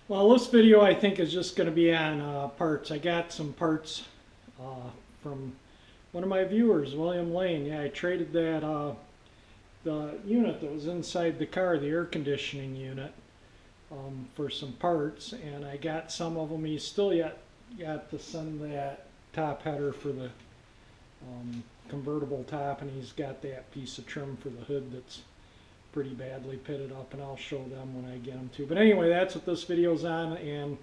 Well, this video I think is just going to be on parts. I got some parts from one of my viewers, William Lane. Yeah, I traded the unit that was inside the car, the air conditioning unit, for some parts, and I got some of them. He's still yet got to send that top header for the convertible top, and he's got that piece of trim for the hood that's pretty badly pitted up, and I'll show them when I get them to. But anyway, that's what this video's on, and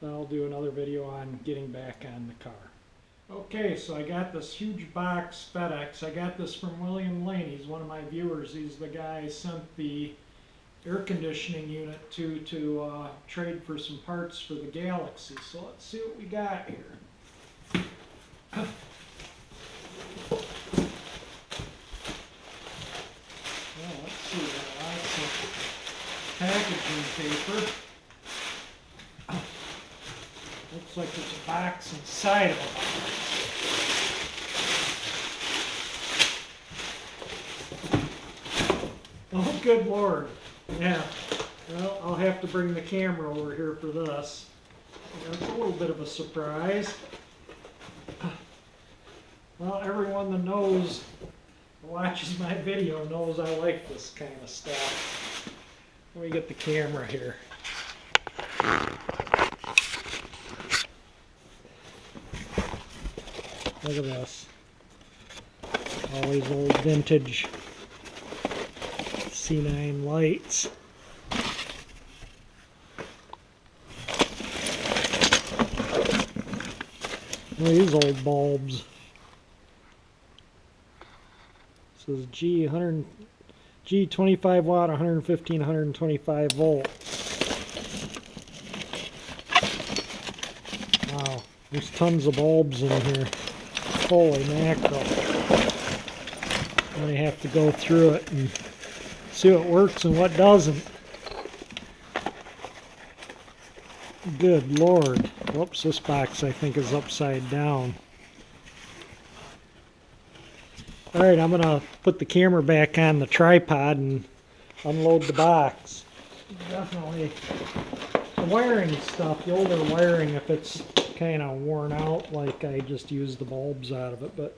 then I'll do another video on getting back on the car. Okay, so I got this huge box FedEx. I got this from William Lane. He's one of my viewers. He's the guy I sent the air conditioning unit to trade for some parts for the Galaxie. So let's see what we got here. Well, let's see, lots of packaging paper. Looks like there's a box inside of it. Oh, good Lord. Yeah. Well, I'll have to bring the camera over here for this. That's a little bit of a surprise. Well, everyone that knows, watches my video, knows I like this kind of stuff. Let me get the camera here. Look at this. All these old vintage C9 lights. Look at these old bulbs. This is G 25 watt, 115, 125 volt. Wow, there's tons of bulbs in here. Holy mackerel. I have to go through it and see what works and what doesn't. Good Lord. Whoops, this box I think is upside down. Alright, I'm going to put the camera back on the tripod and unload the box. Definitely the wiring stuff, the older wiring, if it's kind of worn out, like I just used the bulbs out of it, but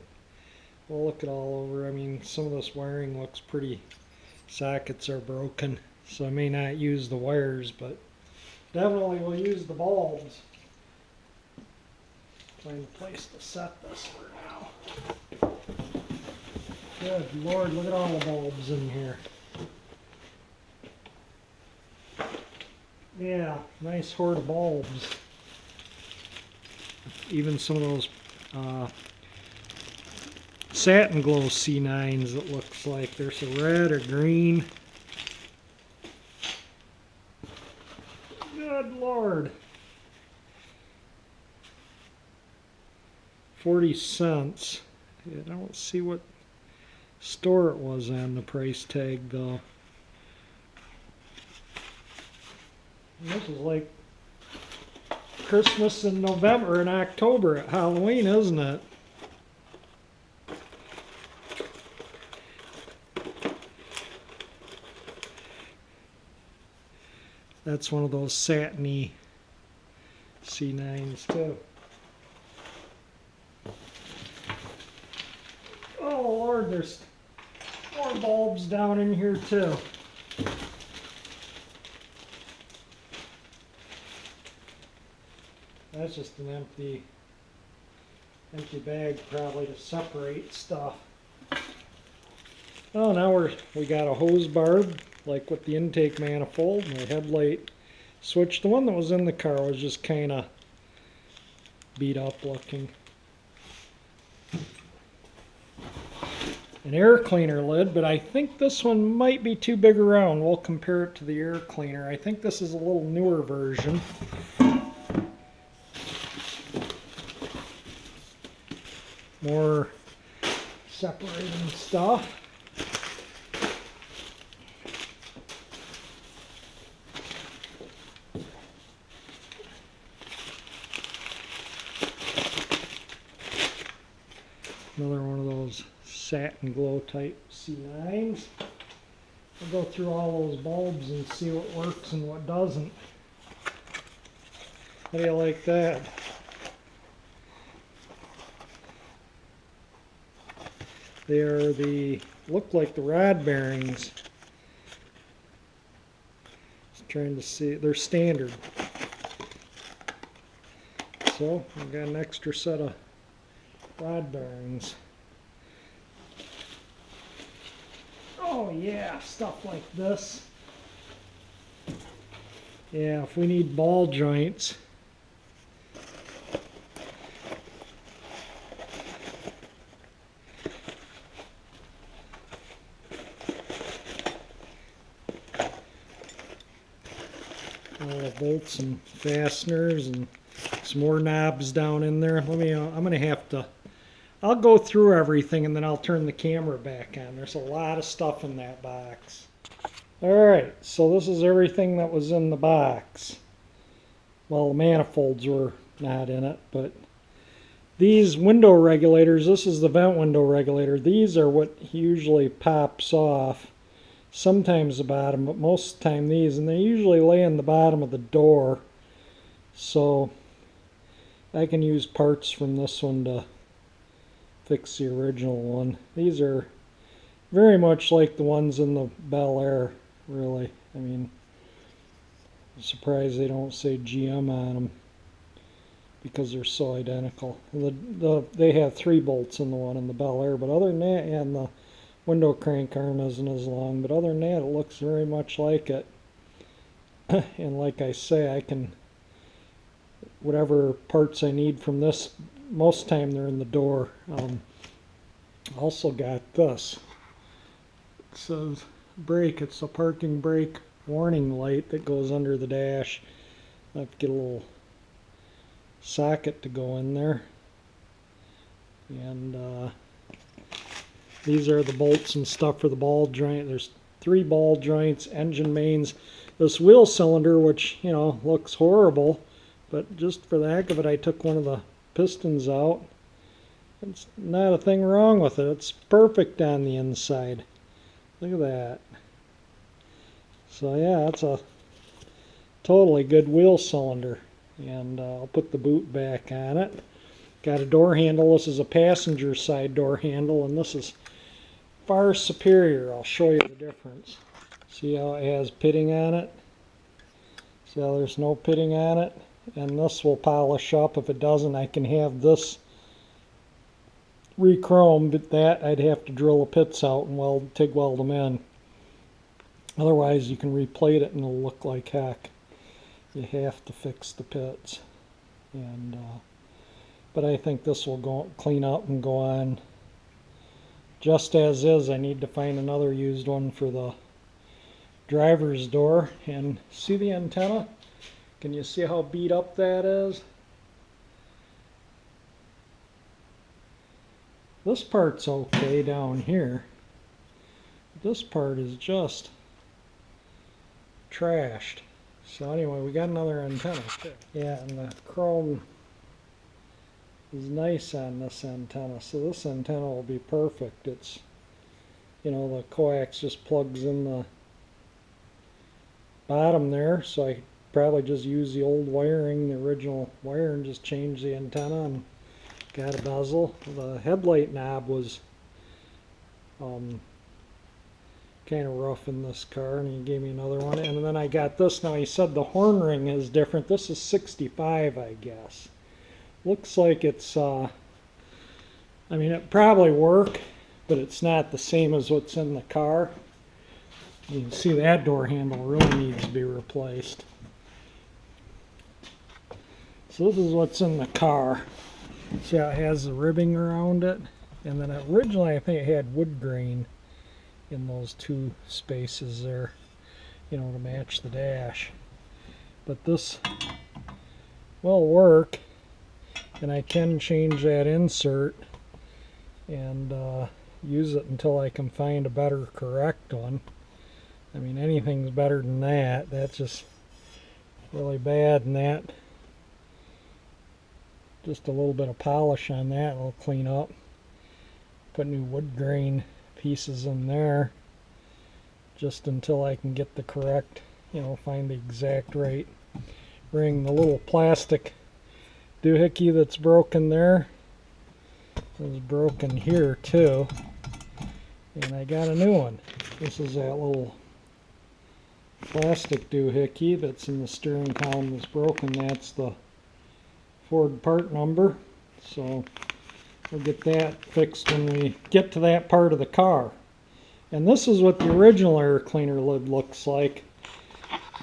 we'll look it all over. I mean, some of this wiring looks pretty, sockets are broken, so I may not use the wires, but definitely will use the bulbs. Find a place to set this for now. Good Lord, look at all the bulbs in here. Yeah, nice horde of bulbs. Even some of those satin glow C9s, it looks like there's a red or green. Good Lord. 40 cents. I don't see what store it was on the price tag though. And this is like Christmas in November and October at Halloween, isn't it? That's one of those satiny C9s too. Oh Lord, there's more bulbs down in here too. That's just an empty bag, probably to separate stuff. Oh, now we got a hose barb, like with the intake manifold, and a headlight switch. The one that was in the car was just kind of beat up looking. An air cleaner lid, but I think this one might be too big around. We'll compare it to the air cleaner. I think this is a little newer version. More separating stuff. Another one of those satin glow type C9s. We'll go through all those bulbs and see what works and what doesn't. How do you like that? They are look like the rod bearings. Just trying to see, they're standard. So I've got an extra set of rod bearings. Oh yeah, stuff like this. Yeah, if we need ball joints. All the bolts and fasteners and some more knobs down in there. I'm gonna have to, I'll go through everything and then I'll turn the camera back on. There's a lot of stuff in that box. Alright, so this is everything that was in the box. Well, the manifolds were not in it, but these window regulators, this is the vent window regulator. These are what usually pops off. Sometimes the bottom, but most of the time these, and they usually lay in the bottom of the door. So I can use parts from this one to fix the original one. These are very much like the ones in the Bel Air, really. I mean, I'm surprised they don't say GM on them because they're so identical. They have 3 bolts in the one in the Bel Air, but other than that, and the window crank arm isn't as long, but other than that, it looks very much like it. And like I say, I can, whatever parts I need from this, most of the time they're in the door. Also got this. It says brake. It's a parking brake warning light that goes under the dash. I have to get a little socket to go in there. And these are the bolts and stuff for the ball joint. There's 3 ball joints, engine mains. This wheel cylinder, which, you know, looks horrible, but just for the heck of it, I took one of the pistons out. It's not a thing wrong with it. It's perfect on the inside. Look at that. So yeah, it's a totally good wheel cylinder. And I'll put the boot back on it. Got a door handle. This is a passenger side door handle, and this is far superior. I'll show you the difference. See how it has pitting on it? See how there's no pitting on it? And this will polish up. If it doesn't, I can have this re-chrome, but that I'd have to drill the pits out and TIG weld them in. Otherwise, you can replate it and it'll look like heck. You have to fix the pits. And but I think this will go clean up and go on just as is. I need to find another used one for the driver's door. And see the antenna? Can you see how beat up that is? This part's okay down here. This part is just trashed. So anyway, we got another antenna too. Yeah, and the chrome is nice on this antenna. So this antenna will be perfect. It's, you know, the coax just plugs in the bottom there. So I probably just use the old wiring, the original wire, and just change the antenna and got a bezel. The headlight knob was kind of rough in this car, and he gave me another one. And then I got this. Now he said the horn ring is different. This is 65, I guess. Looks like it's I mean, it probably work, but it's not the same as what's in the car. You can see that door handle really needs to be replaced. So this is what's in the car. See how it has the ribbing around it? And then originally I think it had wood grain in those 2 spaces there, you know, to match the dash. But this will work, and I can change that insert and use it until I can find a better correct one. I mean, anything's better than that. That's just really bad, and that, just a little bit of polish on that will clean up. Put new wood grain pieces in there just until I can get the correct, you know, find the exact right ring. The little plastic doohickey that's broken there is broken here too. And I got a new one. This is that little plastic doohickey that's in the steering column that's broken. That's the Ford part number. So we'll get that fixed when we get to that part of the car. And this is what the original air cleaner lid looks like.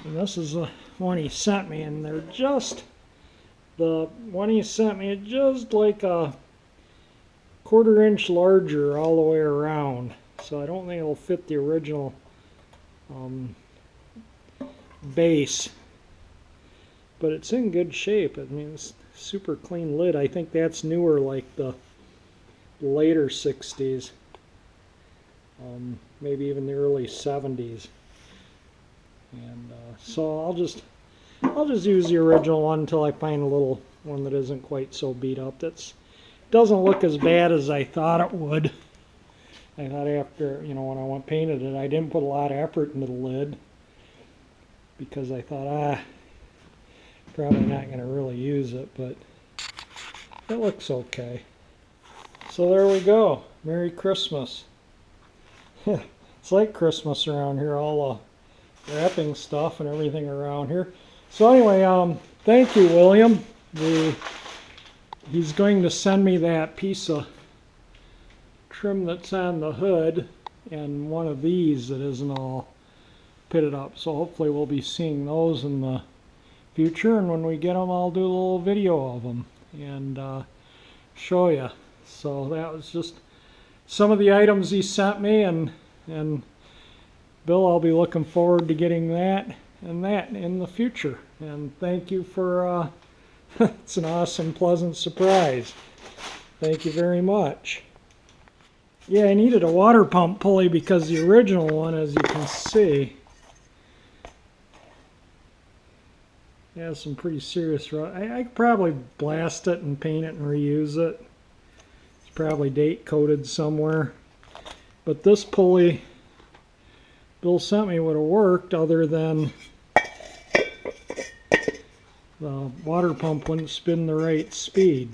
And this is the one he sent me, and they're just, the one he sent me, just like a 1/4 inch larger all the way around. So I don't think it'll fit the original base. But it's in good shape. I mean, it's super clean lid. I think that's newer, like the later 60s. Maybe even the early 70s. And so I'll just use the original one until I find a little one that isn't quite so beat up. That's doesn't look as bad as I thought it would. I thought after, you know, when I painted it, I didn't put a lot of effort into the lid because I thought, probably not going to really use it, but it looks okay. So there we go. Merry Christmas. It's like Christmas around here, all the wrapping stuff and everything around here. So anyway, thank you, William. He's going to send me that piece of trim that's on the hood and one of these that isn't all pitted up. So hopefully we'll be seeing those in the future, and when we get them I'll do a little video of them and show you. So that was just some of the items he sent me, and Bill, I'll be looking forward to getting that and that in the future. And thank you for it's an awesome, pleasant surprise. Thank you very much. Yeah, I needed a water pump pulley because the original one, as you can see, has some pretty serious rust. I could probably blast it and paint it and reuse it. It's probably date coded somewhere. But this pulley Bill sent me would have worked, other than the water pump wouldn't spin the right speed.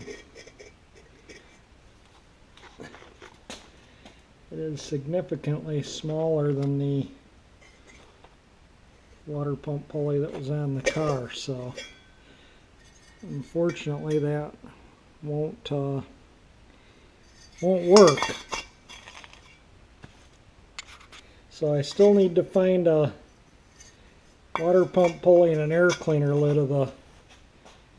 It is significantly smaller than the water pump pulley that was on the car, so unfortunately that won't work. So I still need to find a water pump pulley and an air cleaner lid of the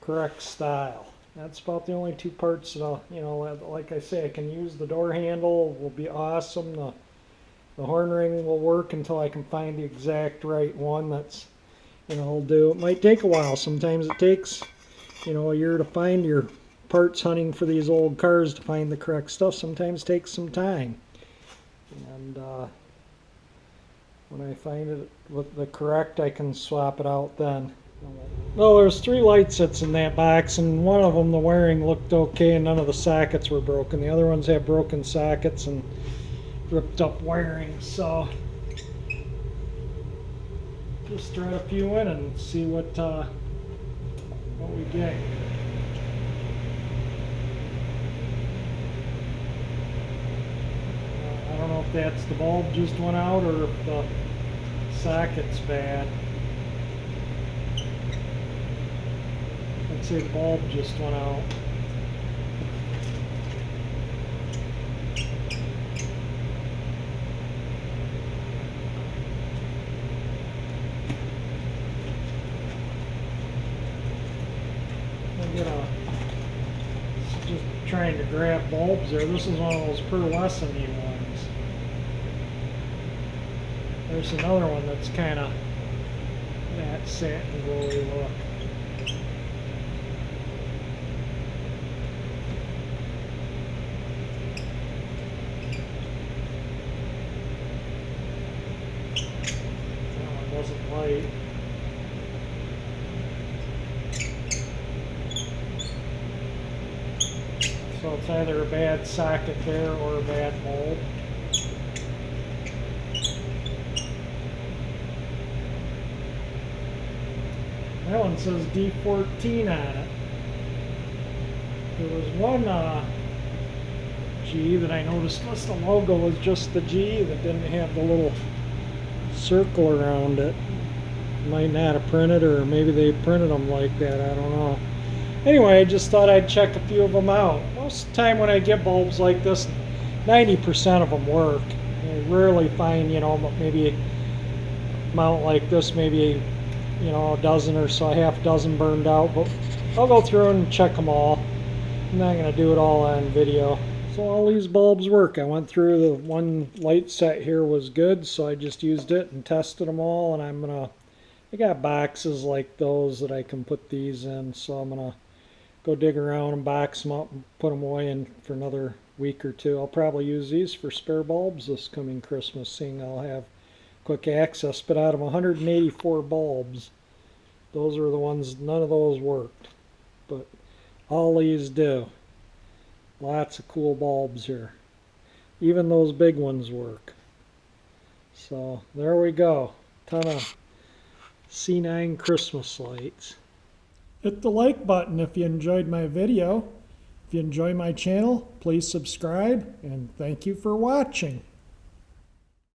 correct style. That's about the only two parts that I'll, you know, like I say, I can use the door handle, will be awesome. The horn ring will work until I can find the exact right one that's, you know, will do. It might take a while. Sometimes it takes, you know, a year to find your parts hunting for these old cars to find the correct stuff. Sometimes it takes some time. And when I find it with the correct, I can swap it out then. Well, there's 3 light sets in that box, and one of them, the wiring looked okay and none of the sockets were broken. The other ones have broken sockets and ripped up wiring, so just thread a few in and see what we get. I don't know if that's the bulb just went out or if the socket's bad. I'd say the bulb just went out. Just trying to grab bulbs there. This is one of those pearlescent-y ones. There's another one that's kind of that satin glowy look. That one wasn't light. So it's either a bad socket there or a bad mold. That one says D14 on it. There was one G that I noticed was the logo was just the G that didn't have the little circle around it. Might not have printed, or maybe they printed them like that, I don't know. Anyway, I just thought I'd check a few of them out. Most of the time when I get bulbs like this, 90% of them work. I rarely find, you know, maybe a mount like this, maybe, you know, a dozen or so, a half dozen burned out, but I'll go through and check them all. I'm not going to do it all on video. So all these bulbs work. I went through the one light set here was good, so I just used it and tested them all, and I got boxes like those that I can put these in, so I'm going to go dig around and box them up and put them away in for another week or two. I'll probably use these for spare bulbs this coming Christmas, seeing I'll have quick access. But out of 184 bulbs, those are the ones, none of those worked. But all these do. Lots of cool bulbs here. Even those big ones work. So there we go. Ton of C9 Christmas lights. Hit the like button if you enjoyed my video. If you enjoy my channel, please subscribe, and thank you for watching.